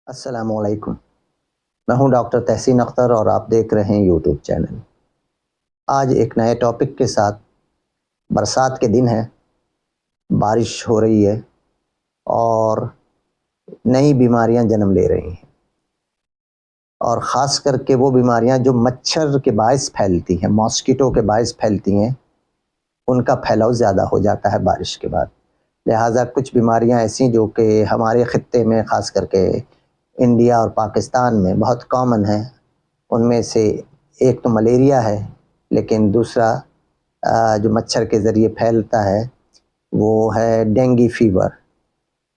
السلام علیکم، میں ہوں ڈاکٹر تحسین اختر اور آپ دیکھ رہے ہیں یوٹیوب چینل۔ آج ایک نئے ٹاپک کے ساتھ، برسات کے دن ہے، بارش ہو رہی ہے اور نئی بیماریاں جنم لے رہی ہیں، اور خاص کر کے وہ بیماریاں جو مچھر کے باعث پھیلتی ہیں، ماسکیٹو کے باعث پھیلتی ہیں، ان کا پھیلاؤ زیادہ ہو جاتا ہے بارش کے بعد۔ لہٰذا کچھ بیماریاں ایسی جو کہ ہمارے خطے میں خاص کر کے انڈیا اور پاکستان میں بہت کامن ہیں، ان میں سے ایک تو ملیریا ہے، لیکن دوسرا جو مچھر کے ذریعے پھیلتا ہے وہ ہے dengue fever.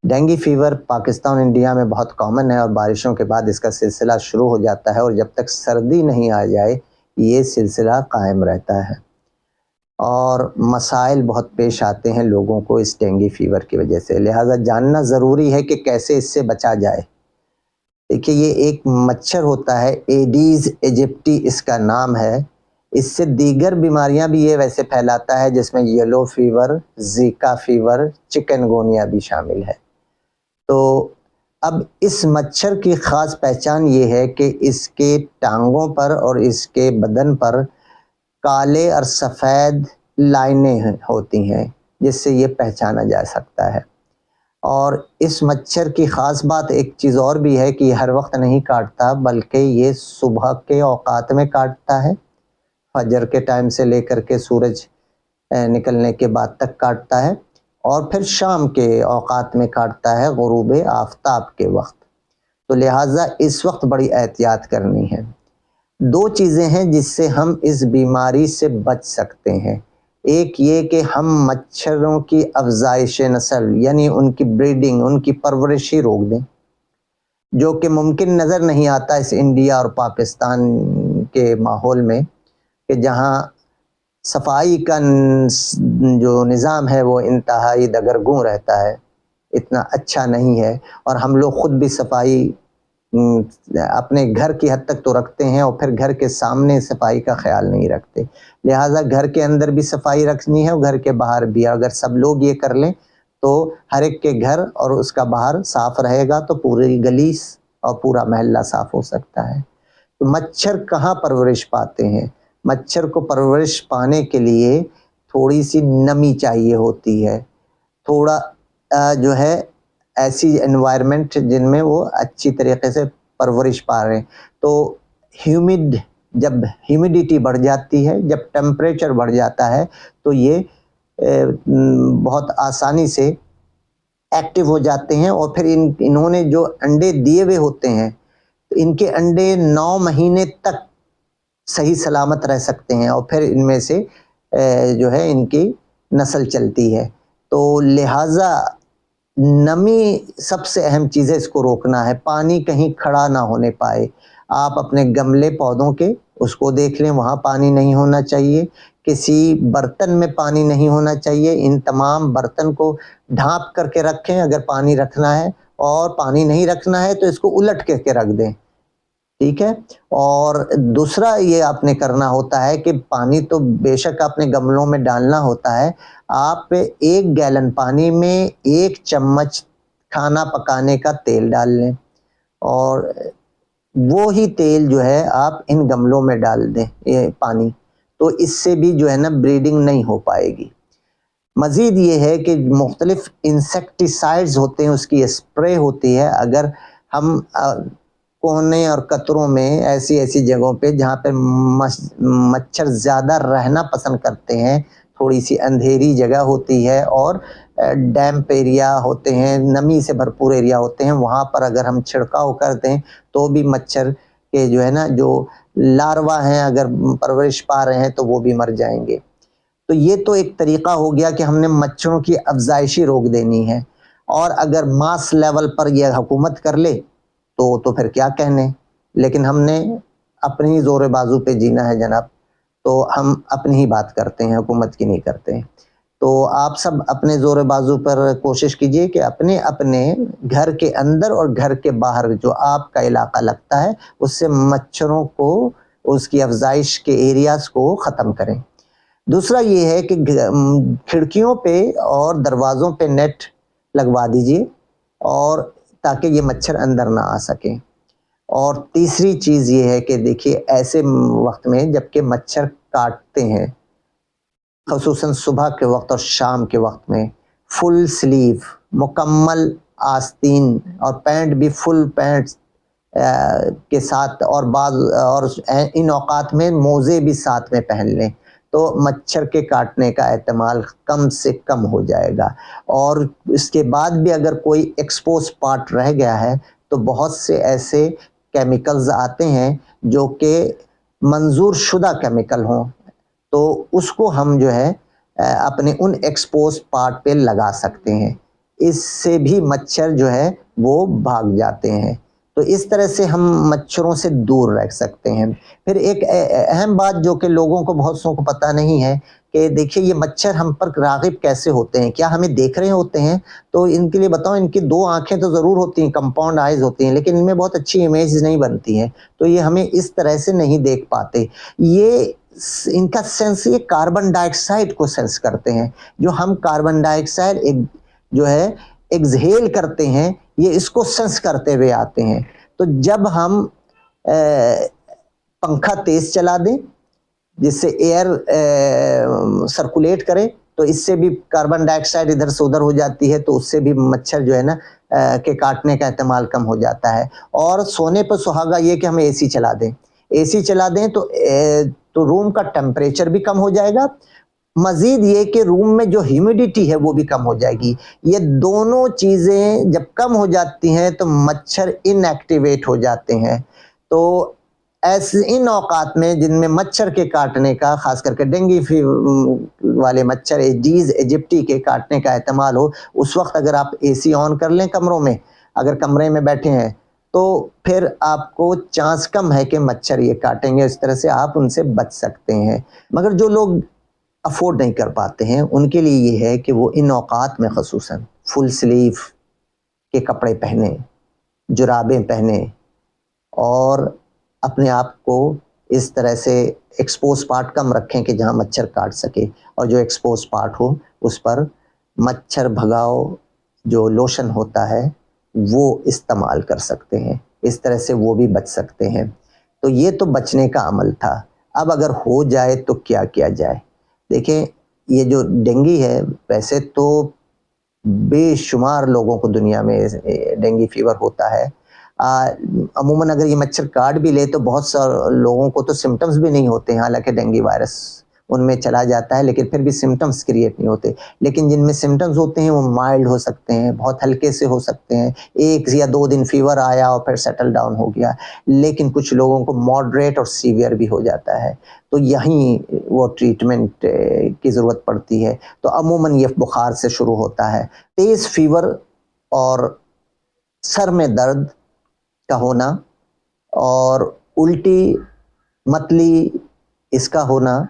Dengue fever Pakistan India میں بہت کامن ہے، اور بارشوں کے بعد اس کا سلسلہ شروع ہو جاتا ہے، اور جب تک سردی نہیں آ جائے یہ سلسلہ قائم رہتا ہے، اور مسائل بہت پیش آتے ہیں لوگوں کو اس ڈینگی فیور کی وجہ سے۔ لہٰذا جاننا ضروری ہے کہ کیسے اس سے بچا جائے۔ دیکھیے، یہ ایک مچھر ہوتا ہے، ایڈیز ایجپٹی اس کا نام ہے۔ اس سے دیگر بیماریاں بھی یہ ویسے پھیلاتا ہے، جس میں yellow fever, Zika fever, chikungunya بھی شامل ہے۔ تو اب اس مچھر کی خاص پہچان یہ ہے کہ اس کے ٹانگوں پر اور اس کے بدن پر کالے اور سفید لائنیں ہوتی ہیں، جس سے یہ پہچانا جا سکتا ہے۔ اور اس مچھر کی خاص بات ایک چیز اور بھی ہے کہ یہ ہر وقت نہیں کاٹتا، بلکہ یہ صبح کے اوقات میں کاٹتا ہے، فجر کے ٹائم سے لے کر کے سورج نکلنے کے بعد تک کاٹتا ہے، اور پھر شام کے اوقات میں کاٹتا ہے، غروب آفتاب کے وقت۔ تو لہٰذا اس وقت بڑی احتیاط کرنی ہے۔ دو چیزیں ہیں جس سے ہم اس بیماری سے بچ سکتے ہیں۔ ایک یہ کہ ہم مچھروں کی افزائش نسل یعنی ان کی بریڈنگ، ان کی پرورش ہی روک دیں، جو کہ ممکن نظر نہیں آتا اس انڈیا اور پاکستان کے ماحول میں، کہ جہاں صفائی کا جو نظام ہے وہ انتہائی دگرگوں رہتا ہے، اتنا اچھا نہیں ہے، اور ہم لوگ خود بھی صفائی اپنے گھر کی حد تک تو رکھتے ہیں، اور پھر گھر کے سامنے صفائی کا خیال نہیں رکھتے۔ لہٰذا گھر کے اندر بھی صفائی رکھنی ہے اور گھر کے باہر بھی۔ اگر سب لوگ یہ کر لیں تو ہر ایک کے گھر اور اس کا باہر صاف رہے گا تو پوری گلی اور پورا محلہ صاف ہو سکتا ہے۔ تو مچھر کہاں پرورش پاتے ہیں؟ مچھر کو پرورش پانے کے لیے تھوڑی سی نمی چاہیے ہوتی ہے، تھوڑا جو ہے ایسی انوائرمنٹ جن میں وہ اچھی طریقے سے پرورش پا رہے ہیں۔ تو جب ہیومیڈیٹی بڑھ جاتی ہے، جب ٹیمپریچر بڑھ جاتا ہے، تو یہ بہت آسانی سے ایکٹیو ہو جاتے ہیں، اور پھر انہوں نے جو انڈے دیے ہوئے ہوتے ہیں، ان کے انڈے 9 مہینے تک صحیح سلامت رہ سکتے ہیں، اور پھر ان میں سے جو ہے ان کی نسل چلتی ہے۔ تو لہٰذا نمی سب سے اہم چیز ہے، اس کو روکنا ہے۔ پانی کہیں کھڑا نہ ہونے پائے۔ آپ اپنے گملے پودوں کے اس کو دیکھ لیں، وہاں پانی نہیں ہونا چاہیے، کسی برتن میں پانی نہیں ہونا چاہیے۔ ان تمام برتن کو ڈھانپ کر کے رکھیں اگر پانی رکھنا ہے، اور پانی نہیں رکھنا ہے تو اس کو الٹ کے رکھ دیں، ٹھیک ہے۔ اور دوسرا یہ آپ نے کرنا ہوتا ہے کہ پانی تو بے شک آپ نے گملوں میں ڈالنا ہوتا ہے، آپ 1 گیلن پانی میں 1 چمچ کھانا پکانے کا تیل ڈال لیں، اور وہی تیل جو ہے آپ ان گملوں میں ڈال دیں یہ پانی، تو اس سے بھی جو ہے نا بریڈنگ نہیں ہو پائے گی۔ مزید یہ ہے کہ مختلف انسیکٹیسائڈز ہوتے ہیں، اس کی اسپرے ہوتی ہے۔ اگر ہم کونے اور قطروں میں ایسی جگہوں پہ جہاں پہ مچھر زیادہ رہنا پسند کرتے ہیں، تھوڑی سی اندھیری جگہ ہوتی ہے اور ڈیمپ ایریا ہوتے ہیں، نمی سے بھرپور ایریا ہوتے ہیں، وہاں پر اگر ہم چھڑکاؤ کر دیں تو بھی مچھر کے جو ہے نا جو لاروا ہیں اگر پرورش پا رہے ہیں تو وہ بھی مر جائیں گے۔ تو یہ تو ایک طریقہ ہو گیا کہ ہم نے مچھروں کی افزائشی روک دینی ہے، اور اگر ماس لیول پر یہ حکومت کر لے تو پھر کیا کہنے۔ لیکن ہم نے اپنی زور بازو پہ جینا ہے جناب، تو ہم اپنی ہی بات کرتے ہیں، حکومت کی نہیں کرتے ہیں۔ تو آپ سب اپنے زور بازو پر کوشش کیجئے کہ اپنے گھر کے اندر اور گھر کے باہر جو آپ کا علاقہ لگتا ہے اس سے مچھروں کو، اس کی افزائش کے ایریاز کو ختم کریں۔ دوسرا یہ ہے کہ کھڑکیوں پہ اور دروازوں پہ نیٹ لگوا دیجئے، اور تاکہ یہ مچھر اندر نہ آ سکیں۔ اور تیسری چیز یہ ہے کہ دیکھیے ایسے وقت میں جب کہ مچھر کاٹتے ہیں، خصوصاً صبح کے وقت اور شام کے وقت میں، فل سلیو، مکمل آستین اور پینٹ بھی فل پینٹ کے ساتھ، اور ان اوقات میں موزے بھی ساتھ میں پہن لیں تو مچھر کے کاٹنے کا احتمال کم سے کم ہو جائے گا۔ اور اس کے بعد بھی اگر کوئی ایکسپوز پارٹ رہ گیا ہے تو بہت سے ایسے کیمیکلز آتے ہیں جو کہ منظور شدہ کیمیکل ہوں، تو اس کو ہم جو ہے اپنے ان ایکسپوز پارٹ پہ لگا سکتے ہیں، اس سے بھی مچھر جو ہے وہ بھاگ جاتے ہیں۔ تو اس طرح سے ہم مچھروں سے دور رہ سکتے ہیں۔ پھر ایک اہم بات جو کہ لوگوں کو بہت سو کو پتہ نہیں ہے کہ دیکھیے یہ مچھر ہم پر راغب کیسے ہوتے ہیں، کیا ہمیں دیکھ رہے ہوتے ہیں؟ تو ان کے لیے بتاؤں، ان کی 2 آنکھیں تو ضرور ہوتی ہیں، کمپاؤنڈ آئیز ہوتی ہیں، لیکن ان میں بہت اچھی امیج نہیں بنتی ہیں، تو یہ ہمیں اس طرح سے نہیں دیکھ پاتے۔ یہ ان کا سینس یہ کاربن ڈائی آکسائڈ کو سینس کرتے ہیں، جو ہم کاربن ڈائی آکسائڈ جو ہے ایکسہیل کرتے ہیں، یہ اس کو سینس کرتے ہوئے آتے ہیں۔ تو جب ہم پنکھا تیز چلا دیں جس سے ایئر سرکولیٹ کرے تو اس سے بھی کاربن ڈائی آکسائڈ ادھر سے ادھر ہو جاتی ہے، تو اس سے بھی مچھر جو ہے نا کے کاٹنے کا احتمال کم ہو جاتا ہے۔ اور سونے پر سہاگا یہ کہ ہم اے سی چلا دیں، اے سی چلا دیں تو روم کا ٹیمپریچر بھی کم ہو جائے گا، مزید یہ کہ روم میں جو ہیومیڈیٹی ہے وہ بھی کم ہو جائے گی۔ یہ دونوں چیزیں جب کم ہو جاتی ہیں تو مچھر ان ایکٹیویٹ ہو جاتے ہیں۔ تو ایسے ان اوقات میں جن میں مچھر کے کاٹنے کا، خاص کر کے ڈینگی والے مچھر ایڈیز ایجپٹی کے کاٹنے کا احتمال ہو، اس وقت اگر آپ اے سی آن کر لیں کمروں میں، اگر کمرے میں بیٹھے ہیں تو پھر آپ کو چانس کم ہے کہ مچھر یہ کاٹیں گے، اس طرح سے آپ ان سے بچ سکتے ہیں۔ مگر جو لوگ افورڈ نہیں کر پاتے ہیں ان کے لیے یہ ہے کہ وہ ان اوقات میں خصوصاً فل سلیو کے کپڑے پہنیں، جرابیں پہنیں، اور اپنے آپ کو اس طرح سے ایکسپوز پارٹ کم رکھیں کہ جہاں مچھر کاٹ سکے، اور جو ایکسپوز پارٹ ہو اس پر مچھر بھگاؤ جو لوشن ہوتا ہے وہ استعمال کر سکتے ہیں، اس طرح سے وہ بھی بچ سکتے ہیں۔ تو یہ تو بچنے کا عمل تھا۔ اب اگر ہو جائے تو کیا کیا جائے؟ دیکھیں یہ جو ڈینگی ہے، ویسے تو بے شمار لوگوں کو دنیا میں ڈینگی فیور ہوتا ہے۔ عموماً اگر یہ مچھر کاٹ بھی لے تو بہت سارے لوگوں کو تو سمٹمز بھی نہیں ہوتے ہیں، حالانکہ ڈینگی وائرس ان میں چلا جاتا ہے لیکن پھر بھی سمٹمز کریٹ نہیں ہوتے۔ لیکن جن میں سمٹمز ہوتے ہیں وہ مائلڈ ہو سکتے ہیں، بہت ہلکے سے ہو سکتے ہیں، 1 یا 2 دن فیور آیا اور پھر سیٹل ڈاؤن ہو گیا، لیکن کچھ لوگوں کو ماڈریٹ اور سیویئر بھی ہو جاتا ہے، تو یہیں وہ ٹریٹمنٹ کی ضرورت پڑتی ہے۔ تو عموماً یہ بخار سے شروع ہوتا ہے، تیز فیور اور سر میں درد کا ہونا اور الٹی متلی اس کا ہونا،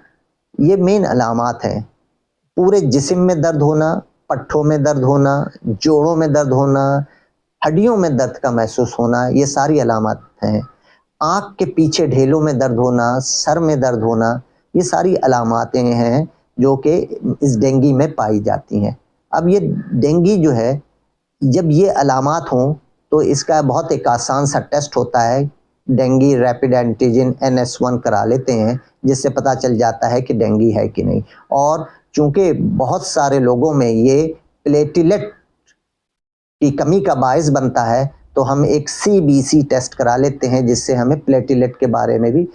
یہ مین علامات ہیں۔ پورے جسم میں درد ہونا، پٹھوں میں درد ہونا، جوڑوں میں درد ہونا، ہڈیوں میں درد کا محسوس ہونا، یہ ساری علامات ہیں۔ آنکھ کے پیچھے ڈھیلوں میں درد ہونا، سر میں درد ہونا، یہ ساری علاماتیں ہیں جو کہ اس ڈینگی میں پائی جاتی ہیں۔ اب یہ ڈینگی جو ہے، جب یہ علامات ہوں تو اس کا بہت ایک آسان سا ٹیسٹ ہوتا ہے، ڈینگی ریپڈ اینٹیجن NS1 کرا لیتے ہیں، جس سے پتہ چل جاتا ہے کہ ڈینگی ہے کہ نہیں۔ اور چونکہ بہت سارے لوگوں میں یہ پلیٹلیٹ کی کمی کا باعث بنتا ہے تو ہم ایک CBC ٹیسٹ کرا لیتے ہیں، جس سے ہمیں پلیٹلیٹ کے بارے میں بھی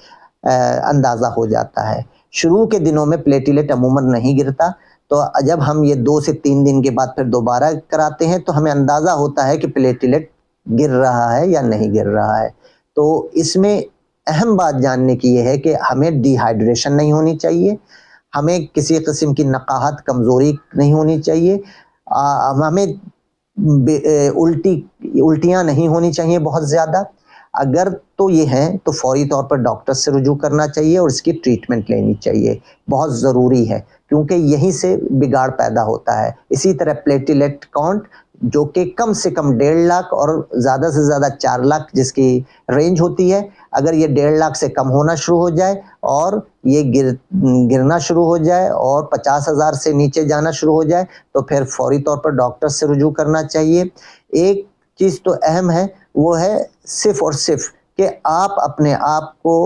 اندازہ ہو جاتا ہے۔ شروع کے دنوں میں پلیٹلیٹ عموماً نہیں گرتا، تو جب ہم یہ 2 سے 3 دن کے بعد پھر دوبارہ کراتے ہیں تو ہمیں اندازہ ہوتا ہے کہ پلیٹلیٹ گر رہا ہے یا نہیں گر رہا ہے۔ تو اس میں اہم بات جاننے کی یہ ہے کہ ہمیں ڈی ہائیڈریشن نہیں ہونی چاہیے، ہمیں کسی قسم کی نقاہت کمزوری نہیں ہونی چاہیے، ہمیں الٹیاں نہیں ہونی چاہیے بہت زیادہ۔ اگر تو یہ ہیں تو فوری طور پر ڈاکٹر سے رجوع کرنا چاہیے اور اس کی ٹریٹمنٹ لینی چاہیے، بہت ضروری ہے، کیونکہ یہیں سے بگاڑ پیدا ہوتا ہے۔ اسی طرح پلیٹلیٹ کاؤنٹ جو کہ کم سے کم 1.5 لاکھ اور زیادہ سے زیادہ 4 لاکھ جس کی رینج ہوتی ہے، اگر یہ 1.5 لاکھ سے کم ہونا شروع ہو جائے اور یہ گرنا شروع ہو جائے اور 50,000 سے نیچے جانا شروع ہو جائے تو پھر فوری طور پر ڈاکٹر سے رجوع کرنا چاہیے۔ ایک چیز تو اہم ہے، وہ ہے صرف اور صرف کہ آپ اپنے آپ کو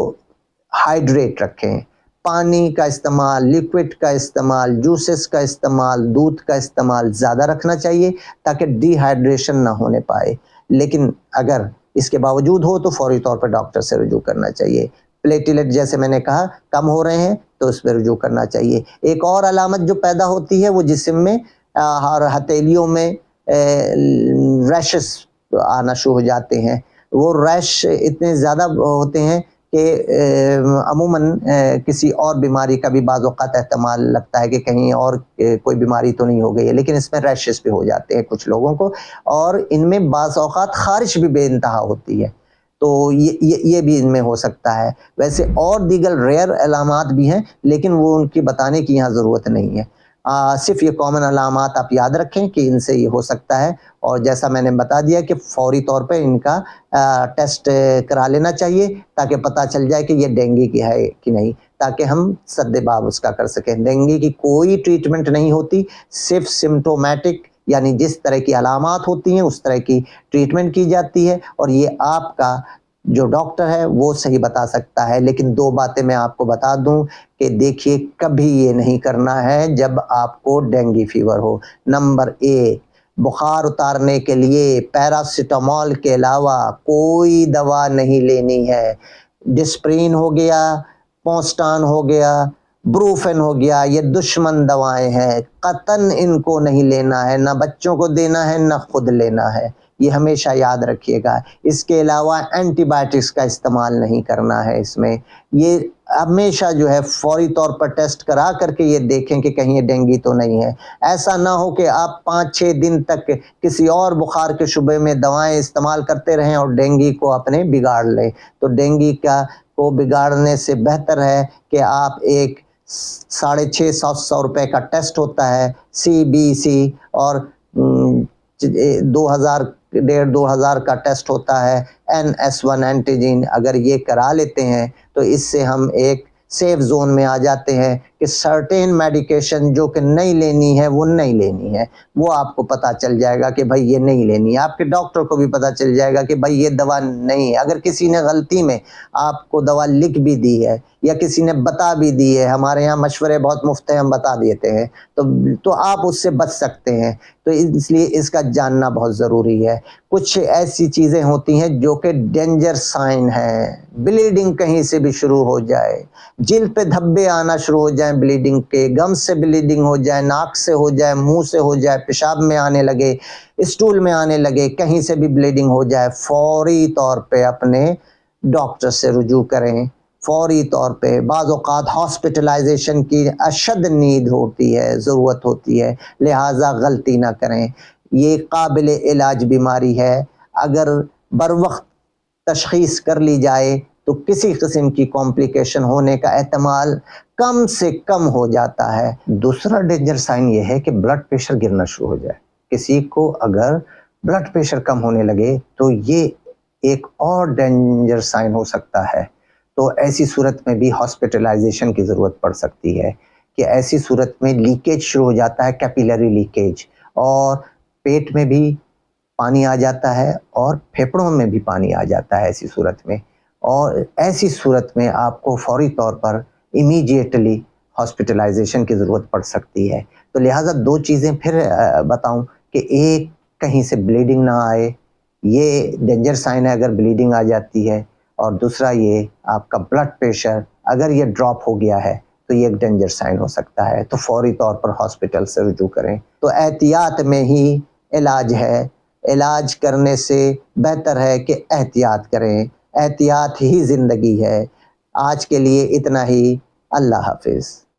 ہائیڈریٹ رکھیں، پانی کا استعمال، لیکوڈ کا استعمال، جوسز کا استعمال، دودھ کا استعمال زیادہ رکھنا چاہیے تاکہ ڈی ہائیڈریشن نہ ہونے پائے۔ لیکن اگر اس کے باوجود ہو تو فوری طور پر ڈاکٹر سے رجوع کرنا چاہیے۔ پلیٹلیٹ جیسے میں نے کہا کم ہو رہے ہیں تو اس پہ رجوع کرنا چاہیے۔ ایک اور علامت جو پیدا ہوتی ہے وہ جسم میں اور ہتھیلیوں میں ریشز آنا شروع ہو جاتے ہیں۔ وہ ریش اتنے زیادہ ہوتے ہیں کہ عموماً کسی اور بیماری کا بھی بعض اوقات احتمال لگتا ہے کہ کہیں اور کوئی بیماری تو نہیں ہو گئی ہے، لیکن اس میں ریشز بھی ہو جاتے ہیں کچھ لوگوں کو، اور ان میں بعض اوقات خارش بھی بے انتہا ہوتی ہے، تو یہ بھی ان میں ہو سکتا ہے۔ ویسے اور دیگر ریئر علامات بھی ہیں لیکن وہ ان کی بتانے کی یہاں ضرورت نہیں ہے، صرف یہ کامن علامات آپ یاد رکھیں کہ ان سے یہ ہو سکتا ہے، اور جیسا میں نے بتا دیا کہ فوری طور پہ ان کا ٹیسٹ کرا لینا چاہیے تاکہ پتہ چل جائے کہ یہ ڈینگی کی ہے کہ نہیں، تاکہ ہم سدباب اس کا کر سکیں۔ ڈینگی کی کوئی ٹریٹمنٹ نہیں ہوتی، صرف سمٹومیٹک یعنی جس طرح کی علامات ہوتی ہیں اس طرح کی ٹریٹمنٹ کی جاتی ہے، اور یہ آپ کا جو ڈاکٹر ہے وہ صحیح بتا سکتا ہے۔ لیکن دو باتیں میں آپ کو بتا دوں کہ دیکھیے کبھی یہ نہیں کرنا ہے جب آپ کو ڈینگی فیور ہو۔ نمبر ایک، بخار اتارنے کے لیے پیراسیٹامول کے علاوہ کوئی دوا نہیں لینی ہے۔ ڈسپرین ہو گیا، پونسٹان ہو گیا، بروفن ہو گیا، یہ دشمن دوائیں ہیں، قطعاً ان کو نہیں لینا ہے، نہ بچوں کو دینا ہے نہ خود لینا ہے، یہ ہمیشہ یاد رکھیے گا۔ اس کے علاوہ اینٹی بائیوٹکس کا استعمال نہیں کرنا ہے اس میں۔ یہ ہمیشہ جو ہے فوری طور پر ٹیسٹ کرا کر کے یہ دیکھیں کہ کہیں یہ ڈینگی تو نہیں ہے۔ ایسا نہ ہو کہ آپ 5-6 دن تک کسی اور بخار کے شعبے میں دوائیں استعمال کرتے رہیں اور ڈینگی کو اپنے بگاڑ لیں۔ تو ڈینگی کو بگاڑنے سے بہتر ہے کہ آپ ایک 650 روپے کا ٹیسٹ ہوتا ہے CBC، اور 1,500 کا ٹیسٹ ہوتا ہے NS1 اینٹیجن، اگر یہ کرا لیتے ہیں تو اس سے ہم ایک سیف زون میں آ جاتے ہیں کہ سرٹین میڈیکیشن جو کہ نہیں لینی ہے وہ نہیں lینی ہے، وہ آپ کو پتہ چل جائے گا کہ بھائی یہ نہیں لینی ہے، آپ کے ڈاکٹر کو بھی پتہ چل جائے گا کہ بھائی یہ دوا نہیں ہے۔ اگر کسی نے غلطی میں آپ کو دوا لکھ بھی دی ہے یا کسی نے بتا بھی دی ہے، ہمارے یہاں مشورے بہت مفت ہیں، ہم بتا دیتے ہیں، تو آپ اس سے بچ سکتے ہیں، تو اس لیے اس کا جاننا بہت ضروری ہے۔ کچھ ایسی چیزیں ہوتی ہیں جو کہ ڈینجر سائن ہیں، بلیڈنگ کہیں سے بھی شروع ہو جائے، جلد پہ دھبے آنا شروع ہو جائیں بلیڈنگ کے، گم سے بلیڈنگ ہو جائے، ناک سے ہو جائے، منہ سے ہو جائے، پیشاب میں آنے لگے، اسٹول میں آنے لگے، کہیں سے بھی بلیڈنگ ہو جائے، فوری طور پہ اپنے ڈاکٹر سے رجوع کریں، فوری طور پہ۔ بعض اوقات ہاسپٹلائزیشن کی اشد نیڈ ہوتی ہے، ضرورت ہوتی ہے، لہٰذا غلطی نہ کریں۔ یہ قابل علاج بیماری ہے، اگر بروقت تشخیص کر لی جائے تو کسی قسم کی کمپلیکیشن ہونے کا احتمال کم سے کم ہو جاتا ہے۔ دوسرا ڈینجر سائن یہ ہے کہ بلڈ پریشر گرنا شروع ہو جائے۔ کسی کو اگر بلڈ پریشر کم ہونے لگے تو یہ ایک اور ڈینجر سائن ہو سکتا ہے، تو ایسی صورت میں بھی ہاسپٹلائزیشن کی ضرورت پڑ سکتی ہے، کہ ایسی صورت میں لیکیج شروع ہو جاتا ہے، کیپیلری لیکیج، اور پیٹ میں بھی پانی آ جاتا ہے اور پھیپھڑوں میں بھی پانی آ جاتا ہے ایسی صورت میں، اور ایسی صورت میں آپ کو فوری طور پر امیڈیٹلی ہاسپٹلائزیشن کی ضرورت پڑ سکتی ہے۔ تو لہٰذا دو چیزیں پھر بتاؤں کہ ایک، کہیں سے بلیڈنگ نہ آئے، یہ ڈینجر سائن ہے اگر بلیڈنگ آ جاتی ہے، اور دوسرا یہ آپ کا بلڈ پریشر اگر یہ ڈراپ ہو گیا ہے تو یہ ایک ڈینجر سائن ہو سکتا ہے، تو فوری طور پر ہاسپٹل سے رجوع کریں۔ تو احتیاط میں ہی علاج ہے، علاج کرنے سے بہتر ہے کہ احتیاط کریں، احتیاط ہی زندگی ہے۔ آج کے لیے اتنا ہی، اللہ حافظ۔